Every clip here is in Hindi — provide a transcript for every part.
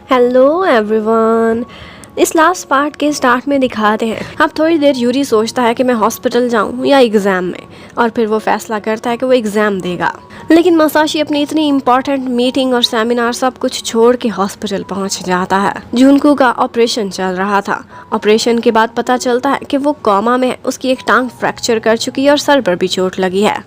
Hello everyone. इस लास्ट पार्ट के स्टार्ट में दिखाते हैं अब थोड़ी देर यूरी सोचता है कि मैं हॉस्पिटल जाऊं या एग्ज़ाम में, और फिर वो फैसला करता है कि वो एग्ज़ाम देगा। लेकिन मसाशी अपनी इतनी इम्पोर्टेंट मीटिंग और सेमिनार सब कुछ छोड़ के हॉस्पिटल पहुंच जाता है। जुनको का ऑपरेशन चल रहा था। ऑपरेशन के बाद पता चलता है कि वो कोमा में है, उसकी एक टांग फ्रैक्चर कर चुकी है और सर पर भी चोट लगी है।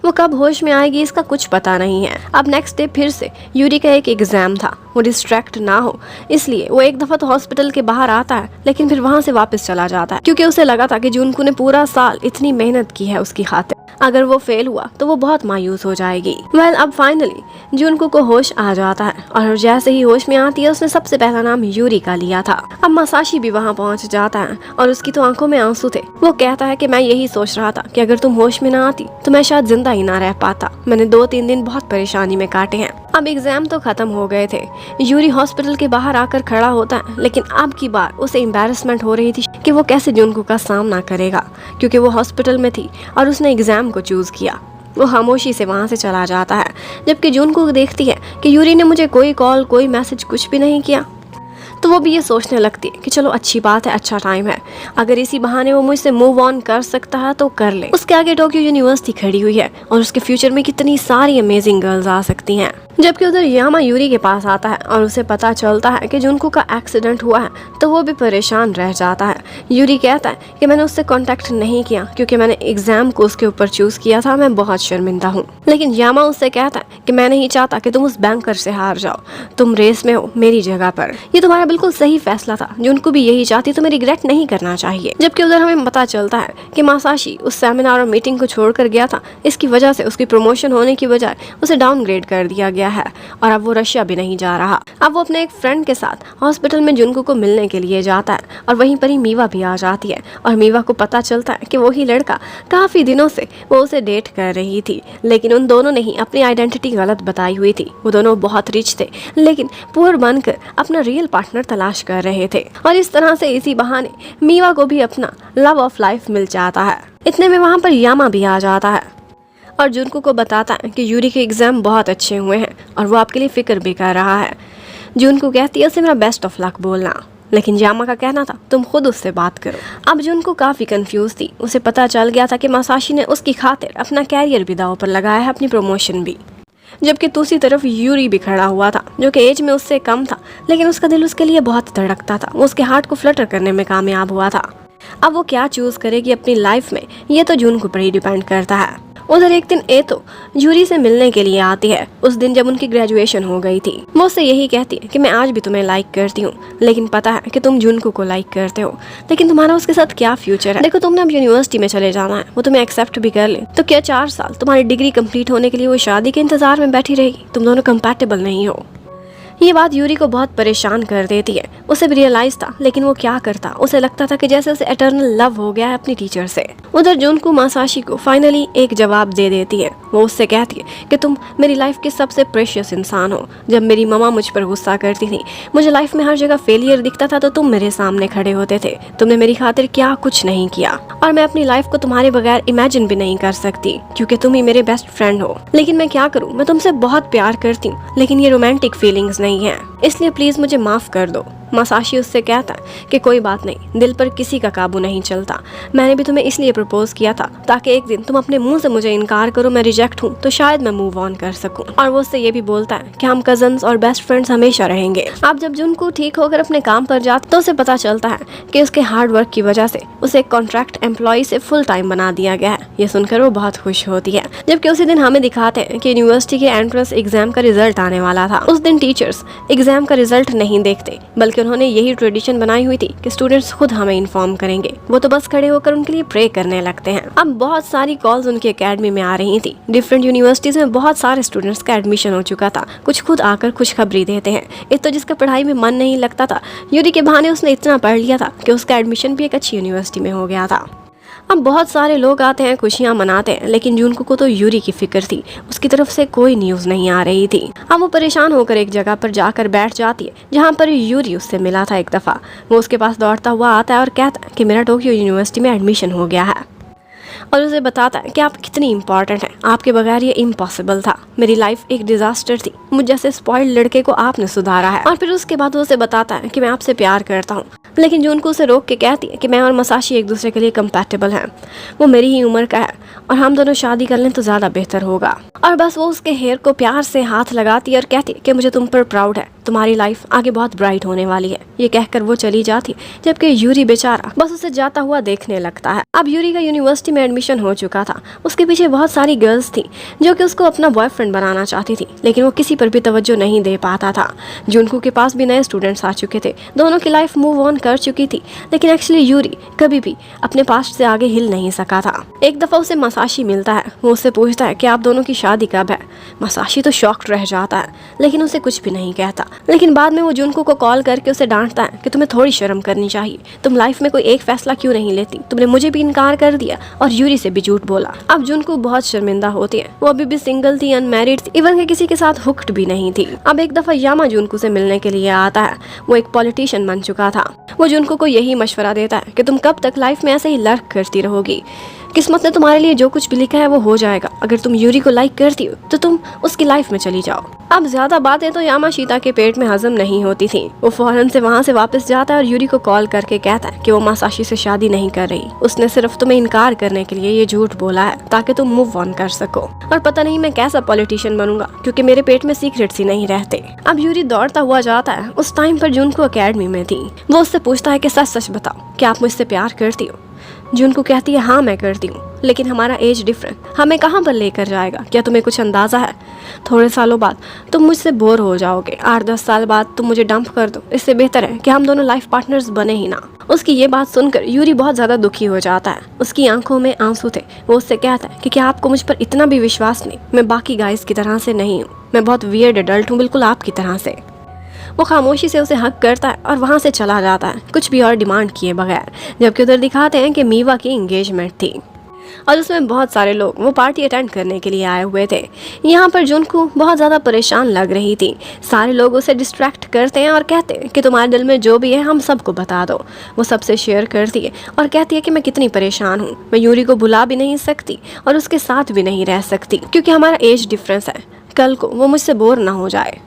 वो कब होश में आएगी इसका कुछ पता नहीं है। अब नेक्स्ट डे फिर से यूरी का एक एग्जाम था, वो डिस्ट्रैक्ट ना हो इसलिए वो एक दफा तो हॉस्पिटल के बाहर आता है, लेकिन फिर वहां से वापस चला जाता है क्योंकि उसे लगा था कि जुनको ने पूरा साल इतनी मेहनत की है उसकी खातिर, अगर वो फेल हुआ तो वो बहुत मायूस हो जाएगी। अब फाइनली जुनको को होश आ जाता है और जैसे ही होश में आती है उसने सबसे पहला नाम यूरी का लिया था। अब मसाशी भी वहाँ पहुँच जाता है और उसकी तो आंखों में आंसू थे। वो कहता है कि मैं यही सोच रहा था कि अगर तुम होश में ना आती तो मैं शायद जिंदा ही ना रह पाता। मैंने 2-3 दिन बहुत परेशानी में काटे हैं। अब एग्जाम तो खत्म हो गए थे। यूरी हॉस्पिटल के बाहर आकर खड़ा होता है, लेकिन अब की बार उसे एम्बैरेसमेंट हो रही थी कि वो कैसे जुनको का सामना करेगा, क्योंकि वो हॉस्पिटल में थी और उसने एग्जाम को चूज किया। वो खामोशी से वहाँ से चला जाता है, जबकि जुनको देखती है कि यूरी ने मुझे कोई कॉल कोई मैसेज कुछ भी नहीं किया, तो वो भी ये सोचने लगती है कि चलो अच्छी बात है, अच्छा टाइम है, अगर इसी बहाने वो मुझसे मूव ऑन कर सकता है तो कर ले। उसके आगे टोक्यो यूनिवर्सिटी खड़ी हुई है और उसके फ्यूचर में कितनी सारी अमेजिंग गर्ल्स आ सकती हैं। जबकि उधर यामा यूरी के पास आता है और उसे पता चलता है कि जुनको का एक्सीडेंट हुआ है, तो वो भी परेशान रह जाता है। यूरी कहता है कि मैंने उससे कांटेक्ट नहीं किया क्योंकि मैंने एग्जाम को उसके ऊपर चूज किया था, मैं बहुत शर्मिंदा हूँ। लेकिन यामा उससे कहता है कि मैं नहीं चाहता कि तुम उस बैंकर से हार जाओ, तुम रेस में हो मेरी जगह पर, ये तुम्हारा बिल्कुल सही फैसला था, जुनको भी यही चाहती, तुम्हें रिग्रेट नहीं करना चाहिए। जबकि उधर हमें पता चलता है कि मासाशी उस सेमिनार और मीटिंग को छोड़कर गया था, इसकी वजह से उसकी प्रमोशन होने की बजाय उसे डाउनग्रेड कर दिया गया है और अब वो रशिया भी नहीं जा रहा। अब वो अपने एक फ्रेंड के साथ हॉस्पिटल में जुनको को मिलने के लिए जाता है और वहीं पर ही मीवा भी आ जाती है और मीवा को पता चलता है कि वही लड़का काफी दिनों से वो उसे डेट कर रही थी, लेकिन उन दोनों ने ही अपनी आइडेंटिटी गलत बताई हुई थी। वो दोनों बहुत रिच थे लेकिन पुअर बनकर अपना रियल पार्टनर तलाश कर रहे थे और इस तरह से इसी बहाने मीवा को भी अपना लव ऑफ लाइफ मिल जाता है। इतने में वहाँ पर यामा भी आ जाता है और जुनको को बताता है कि यूरी के एग्जाम बहुत अच्छे हुए हैं और वो आपके लिए फिक्र भी कर रहा है। जुनको कहती है उसे मेरा बेस्ट ऑफ लक बोलना, लेकिन यामा का कहना था तुम खुद उससे बात करो। अब जुनको काफी कंफ्यूज थी। उसे पता चल गया था कि मासाशी ने उसकी खातिर अपना कैरियर भी दांव पर लगाया है, अपनी प्रमोशन भी। जबकि दूसरी तरफ यूरी भी खड़ा हुआ था, जो कि एज में उससे कम था, लेकिन उसका दिल उसके लिए बहुत धड़कता था। वो उसके हार्ट को फ्लटर करने में कामयाब हुआ था। अब वो क्या चूज करेगी अपनी लाइफ में, ये तो जुनको पर ही डिपेंड करता है। उधर एक दिन ए तो यूरी से मिलने के लिए आती है, उस दिन जब उनकी ग्रेजुएशन हो गई थी। वो उससे यही कहती है कि मैं आज भी तुम्हें लाइक करती हूँ, लेकिन पता है कि तुम जुनको को लाइक करते हो, लेकिन तुम्हारा उसके साथ क्या फ्यूचर है। देखो तुमने अब यूनिवर्सिटी में चले जाना है, वो तुम्हें एक्सेप्ट भी कर ले तो क्या 4 साल तुम्हारी डिग्री कंप्लीट होने के लिए वो शादी के इंतजार में बैठी रहेगी? तुम दोनों कंपैटिबल नहीं हो। ये बात यूरी को बहुत परेशान कर देती है। उसे भी रियलाइज था, लेकिन वो क्या करता। उसे लगता था कि जैसे उसे एटर्नल लव हो गया है अपनी टीचर से। उधर जुनको मासाशी को फाइनली एक जवाब दे देती है। वो उससे कहती है कि तुम मेरी लाइफ के सबसे प्रेशियस इंसान हो। जब मेरी ममा मुझ पर गुस्सा करती थी, मुझे लाइफ में हर जगह फेलियर दिखता था, तो तुम मेरे सामने खड़े होते थे। तुमने मेरी खातिर क्या कुछ नहीं किया और मैं अपनी लाइफ को तुम्हारे बगैर इमेजिन भी नहीं कर सकती, क्योंकि तुम ही मेरे बेस्ट फ्रेंड हो। लेकिन मैं क्या करूँ, मैं तुमसे बहुत प्यार करती हूँ, लेकिन ये रोमांटिक फीलिंग्स नहीं है, इसलिए प्लीज मुझे माफ कर दो। मासाशी उससे कहता है कि कोई बात नहीं, दिल पर किसी का काबू नहीं चलता। मैंने भी तुम्हें इसलिए प्रपोज किया था ताकि एक दिन तुम अपने मुंह से मुझे इनकार करो, मैं रिजेक्ट हूँ, तो शायद मैं मूव ऑन कर सकूं। और वो उससे ये भी बोलता है कि हम कजन्स और बेस्ट फ्रेंड्स हमेशा रहेंगे। अब जब जुनको ठीक होकर अपने काम पर जाता तो उसे पता चलता है कि उसके हार्ड वर्क की वजह से उसे एक कॉन्ट्रैक्ट एम्प्लॉय से फुल टाइम बना दिया गया है। ये सुनकर वो बहुत खुश होती है। जबकि उसी दिन हमें दिखाते हैं कि यूनिवर्सिटी के एंट्रेंस एग्जाम का रिजल्ट आने वाला था। उस दिन टीचर्स एग्जाम का रिजल्ट नहीं देखते, बल्कि उन्होंने यही ट्रेडिशन बनाई हुई थी कि स्टूडेंट्स खुद हमें इन्फॉर्म करेंगे। वो तो बस खड़े होकर उनके लिए प्रे करने लगते हैं। अब बहुत सारी कॉल्स उनकी एकेडमी में आ रही थी। डिफरेंट यूनिवर्सिटीज में बहुत सारे स्टूडेंट्स का एडमिशन हो चुका था। कुछ खुद आकर खुशखबरी देते हैं। एक तो जिसका पढ़ाई में मन नहीं लगता था, यूरी के बहाने उसने इतना पढ़ लिया था कि उसका एडमिशन भी एक अच्छी यूनिवर्सिटी में हो गया था। अब बहुत सारे लोग आते हैं, खुशियां मनाते हैं, लेकिन जुनको को तो यूरी की फिक्र थी। उसकी तरफ से कोई न्यूज नहीं आ रही थी। अब वो परेशान होकर एक जगह पर जाकर बैठ जाती है जहाँ पर यूरी उससे मिला था एक दफा। वो उसके पास दौड़ता हुआ आता है और कहता है कि मेरा टोक्यो यूनिवर्सिटी में एडमिशन हो गया है। और उसे बताता है कि आप कितनी इंपॉर्टेंट हैं, आपके बगैर ये इम्पॉसिबल था, मेरी लाइफ एक डिजास्टर थी, मुझ जैसे स्पॉइल्ड लड़के को आपने सुधारा है। और फिर उसके बाद वो उसे बताता है कि मैं आपसे प्यार करता हूँ, लेकिन जुनको उसे रोक के कहती है कि मैं और मसाशी एक दूसरे के लिए कंपैटिबल हैं, वो मेरी ही उम्र का है और हम दोनों शादी कर लें तो ज़्यादा बेहतर होगा। और बस वो उसके हेयर को प्यार से हाथ लगाती है और कहती है कि मुझे तुम पर प्राउड है, तुम्हारी लाइफ आगे बहुत ब्राइट होने वाली है। ये कहकर वो चली जाती, जबकि यूरी बेचारा बस उसे जाता हुआ देखने लगता है। अब यूरी का यूनिवर्सिटी में एडमिशन हो चुका था, उसके पीछे बहुत सारी गर्ल्स थी जो कि उसको अपना बॉयफ्रेंड बनाना चाहती थी, लेकिन वो किसी पर भी तवज्जो नहीं दे पाता था। जुनको के पास भी नए स्टूडेंट्स आ चुके थे, दोनों की लाइफ मूव ऑन कर चुकी थी, लेकिन एक्चुअली यूरी कभी भी अपने पास्ट से आगे हिल नहीं सका था। एक दफा उसे मसाशी मिलता है, वो उससे पूछता है कि आप दोनों की शादी कब है। मसाशी तो शॉक्ड रह जाता है, लेकिन उसे कुछ भी नहीं कहता। लेकिन बाद में वो जुनको को कॉल करके उसे डांटता है कि तुम्हें थोड़ी शर्म करनी चाहिए, तुम लाइफ में कोई एक फैसला क्यों नहीं लेती, तुमने मुझे भी इनकार कर दिया और यूरी से भी झूठ बोला। अब जुनको बहुत शर्मिंदा होती है, वो अभी भी सिंगल थी, अनमैरिड थी, इवन के किसी के साथ हुक्ड भी नहीं थी। अब एक दफा यामा जुनको से मिलने के लिए आता है, वो एक पॉलिटिशियन बन चुका था। वो जुनको को यही मशवरा देता है कि तुम कब तक लाइफ में ऐसे ही लर्क करती रहोगी, किस्मत ने तुम्हारे लिए जो कुछ भी लिखा है वो हो जाएगा, अगर तुम यूरी को लाइक करती हो तो तुम उसकी लाइफ में चली जाओ। अब ज्यादा बातें तो यामाशीता के पेट में हजम नहीं होती थी, वो फौरन से वहाँ से वापस जाता है और यूरी को कॉल करके कहता है कि वो मसाशी से शादी नहीं कर रही, उसने सिर्फ तुम्हें इनकार करने के लिए ये झूठ बोला है ताकि तुम मूव ऑन कर सको, और पता नहीं मैं कैसा पॉलिटिशियन बनूंगा क्योंकि मेरे पेट में सीक्रेट्स ही नहीं रहते। अब यूरी दौड़ता हुआ जाता है, उस टाइम पर जुनको अकेडमी में थी। वो उससे पूछता है कि सच सच बताओ, क्या आप मुझसे प्यार करती हो। जुनको कहती है हाँ मैं करती हूँ, लेकिन हमारा एज डिफरेंट हमें कहाँ पर लेकर जाएगा, क्या तुम्हें कुछ अंदाजा है। थोड़े सालों बाद तुम मुझसे बोर हो जाओगे, 8-10 साल बाद तुम मुझे डंप कर दो, इससे बेहतर है कि हम दोनों लाइफ पार्टनर्स बने ही ना। उसकी ये बात सुनकर यूरी बहुत ज्यादा दुखी हो जाता है, उसकी आंखों में आंसू थे। वो उससे कहता है कि क्या आपको मुझ पर इतना भी विश्वास नहीं, मैं बाकी गाइस की तरह से नहीं हूँ, मैं बहुत वियर्ड एडल्ट हूँ, बिल्कुल आपकी तरह से। वो खामोशी से उसे हक करता है और वहाँ से चला जाता है, कुछ भी और डिमांड किए बगैर। जबकि उधर दिखाते हैं कि मीवा की एंगेजमेंट थी और उसमें बहुत सारे लोग वो पार्टी अटेंड करने के लिए आए हुए थे। यहाँ पर जुनको बहुत ज़्यादा परेशान लग रही थी, सारे लोग उसे डिस्ट्रैक्ट करते हैं और कहते हैं कि तुम्हारे दिल में जो भी है हम सबको बता दो। वो सबसे शेयर करती है और कहती है कि मैं कितनी परेशान हूँ, मैं यूरी को भुला भी नहीं सकती और उसके साथ भी नहीं रह सकती क्योंकि हमारा एज डिफरेंस है, कल को वो मुझसे बोर ना हो जाए।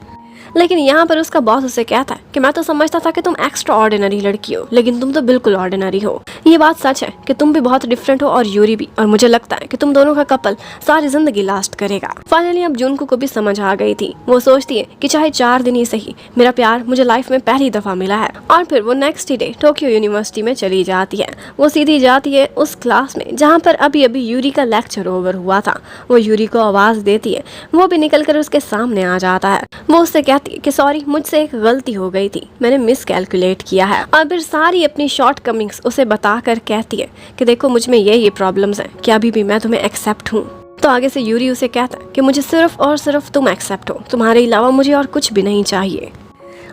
लेकिन यहाँ पर उसका बॉस उसे कहता है कि मैं तो समझता था कि तुम एक्स्ट्रा ऑर्डिनरी लड़की हो, लेकिन तुम तो बिल्कुल ऑर्डिनरी हो। ये बात सच है कि तुम भी बहुत डिफरेंट हो और यूरी भी, और मुझे लगता है कि तुम दोनों का कपल सारी जिंदगी लास्ट करेगा। फाइनली अब जुनको को भी समझ आ गई थी, वो सोचती है कि चाहे 4 दिन ही सही, मेरा प्यार मुझे लाइफ में पहली दफा मिला है। और फिर वो नेक्स्ट डे टोक्यो यूनिवर्सिटी में चली जाती है। वो सीधी जाती है उस क्लास में जहाँ पर अभी अभी यूरी का लेक्चर ओवर हुआ था। वो यूरी को आवाज देती है, वो भी निकल कर उसके सामने आ जाता है। वो उससे कहती है कि सॉरी, मुझसे एक गलती हो गई थी, मैंने मिस कैलकुलेट किया है। और फिर सारी अपनी शॉर्ट कमिंग्स उसे बताकर कहती है कि देखो मुझ में ये प्रॉब्लम्स हैं, कि अभी भी मैं तुम्हें एक्सेप्ट हूँ। तो आगे से यूरी उसे कहता है कि मुझे सिर्फ और सिर्फ तुम एक्सेप्ट हो, तुम्हारे अलावा मुझे और कुछ भी नहीं चाहिए।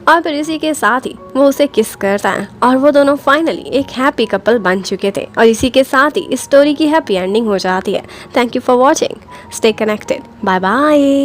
और फिर इसी के साथ ही वो उसे किस करता है और वो दोनों फाइनली एक हैप्पी कपल बन चुके थे। और इसी के साथ ही इस स्टोरी की हैप्पी एंडिंग हो जाती है। Thank you for watching, stay connected, bye bye.